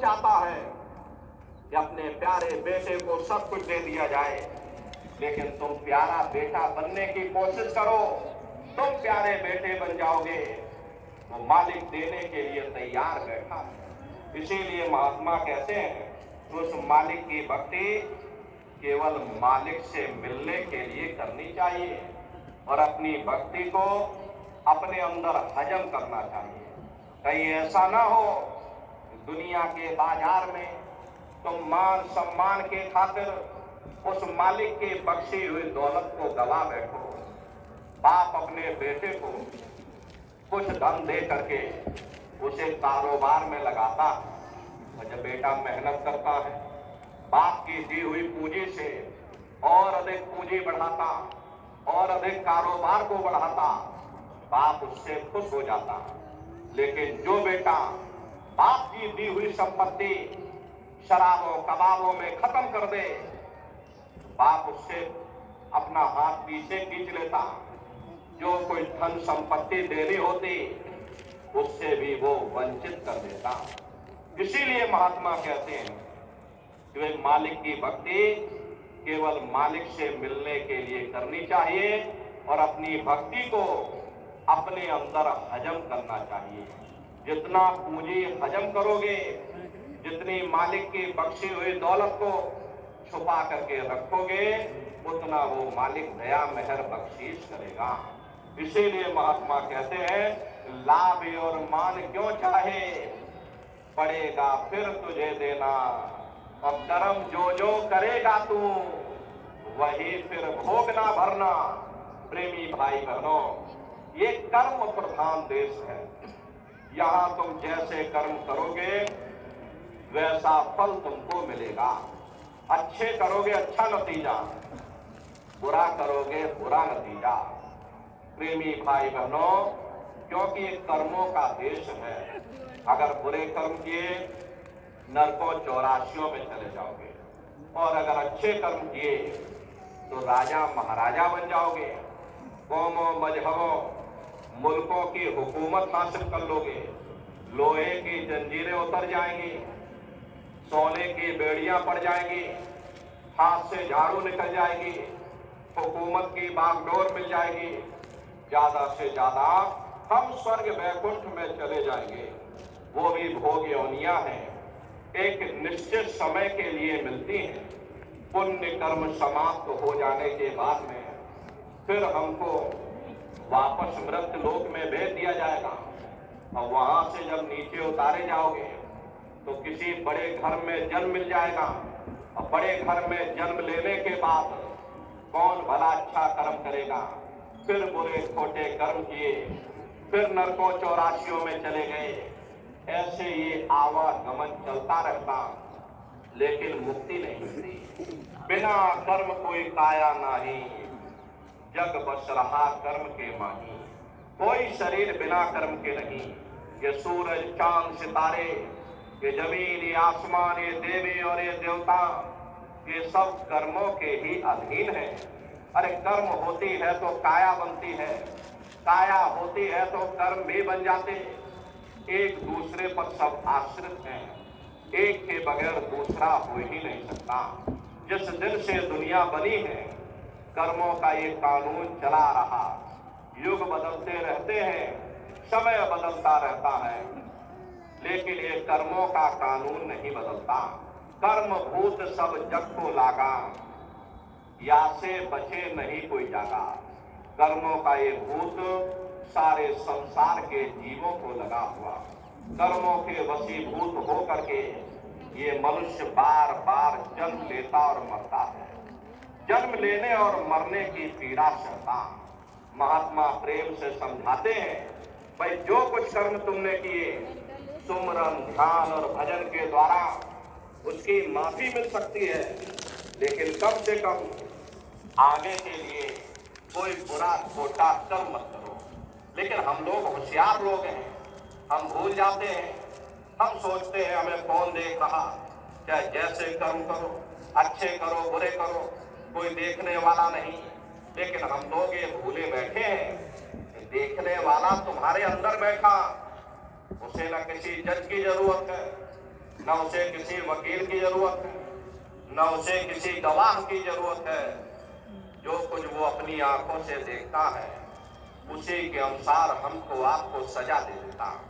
चाहता है कि अपने प्यारे बेटे को सब कुछ दे दिया जाए, लेकिन तुम प्यारा बेटा बनने की कोशिश करो, तुम प्यारे बेटे बन जाओगे। वो मालिक देने के लिए तैयार बैठा है। इसीलिए महात्मा कहते हैं कि उस मालिक की भक्ति केवल मालिक से मिलने के लिए करनी चाहिए और अपनी भक्ति को अपने अंदर हजम करना चाहिए। कहीं ऐसा ना हो दुनिया के बाजार में तुम मान सम्मान के खातिर उस मालिक की बख्शी हुई दौलत को गवा बैठो। बाप अपने बेटे को कुछ धन दे करके उसे कारोबार में लगाता है और जब बेटा मेहनत करता है बाप की दी हुई पूंजी से और अधिक पूंजी बढ़ाता और अधिक कारोबार को बढ़ाता, बाप उससे खुश हो जाता। लेकिन जो बेटा बाप की दी हुई संपत्ति शराबों कबाबों में खत्म कर दे, बाप उससे अपना हाथ पीछे खींच लेता। जो कोई धन संपत्ति देनी होती उससे भी वो वंचित कर देता। इसीलिए महात्मा कहते हैं कि वे मालिक की भक्ति केवल मालिक से मिलने के लिए करनी चाहिए और अपनी भक्ति को अपने अंदर हजम करना चाहिए। जितना पूंजी हजम करोगे, जितनी मालिक की बख्शी हुई दौलत को छुपा करके रखोगे, उतना वो मालिक दया मेहर बख्शीश करेगा। इसीलिए महात्मा कहते हैं लाभ और मान क्यों चाहे, पड़ेगा फिर तुझे देना, और कर्म जो जो करेगा तू वही फिर भोगना भरना। प्रेमी भाई बहनों, ये कर्म प्रधान देश है। यहाँ तुम जैसे कर्म करोगे वैसा फल तुमको मिलेगा। अच्छे करोगे अच्छा नतीजा, बुरा करोगे बुरा नतीजा। प्रेमी भाई बहनों, क्योंकि ये कर्मों का देश है। अगर बुरे कर्म किए नरकों चौरासियों में चले जाओगे, और अगर अच्छे कर्म किए तो राजा महाराजा बन जाओगे। कौमों मजहबों मुल्कों की हुकूमत हासिल कर लोगे। लोहे की जंजीरें उतर जाएंगी, सोने की बेड़ियां पड़ जाएंगी, हाथ से झाड़ू निकल जाएगी, हुकूमत की बागडोर मिल जाएगी। ज्यादा से ज्यादा हम स्वर्ग वैकुंठ में चले जाएंगे। वो भी भोग योनियां हैं, एक निश्चित समय के लिए मिलती हैं। पुण्य कर्म समाप्त हो जाने के बाद में फिर हमको वापस मृत लोक में भेज दिया जाएगा, और वहां से जब नीचे उतारे जाओगे तो किसी बड़े घर में जन्म मिल जाएगा, और बड़े घर में जन्म लेने के बाद कौन भला अच्छा कर्म करेगा, फिर बुरे खोटे कर्म किए, फिर नरकों चौरासियों में चले गए। ऐसे ये आवागमन चलता रहता, लेकिन मुक्ति नहीं मिलती। बिना कर्म कोई काया नहीं, जग बस रहा कर्म के माही। कोई शरीर बिना कर्म के नहीं। ये सूरज चांद सितारे, ये जमीन ये आसमान ये देवी और ये देवता, ये सब कर्मों के ही अधीन है। अरे कर्म होती है तो काया बनती है, काया होती है तो कर्म भी बन जाते। एक दूसरे पर सब आश्रित हैं, एक के बगैर दूसरा हो ही नहीं सकता। जिस दिन से दुनिया बनी है कर्मों का ये कानून चला रहा। युग बदलते रहते हैं, समय बदलता रहता है, लेकिन ये कर्मों का कानून नहीं बदलता। कर्म भूत सब जग को लागा, या से बचे नहीं कोई जागा। कर्मों का ये भूत सारे संसार के जीवों को लगा हुआ। कर्मों के वशीभूत हो करके ये मनुष्य बार बार जन्म लेता और मरता है। जन्म लेने और मरने की पीड़ा सहता। महात्मा प्रेम से समझाते हैं, भाई जो कुछ कर्म तुमने किए सुमरन ध्यान और भजन के द्वारा उसकी माफी मिल सकती है, लेकिन कम से कम आगे के लिए कोई बुरा छोटा कर्म मत करो। लेकिन हम लोग होशियार लोग हैं, हम भूल जाते हैं। हम सोचते हैं हमें कौन देख रहा, चाहे जैसे कर्म करो, अच्छे करो बुरे करो, कोई देखने वाला नहीं। लेकिन हम लोग ये भूले बैठे हैं, देखने वाला तुम्हारे अंदर बैठा, उसे न किसी जज की जरूरत है, न उसे किसी वकील की जरूरत है, न उसे किसी गवाह की जरूरत है। जो कुछ वो अपनी आंखों से देखता है, उसी के अनुसार हमको आपको सजा दे देता है।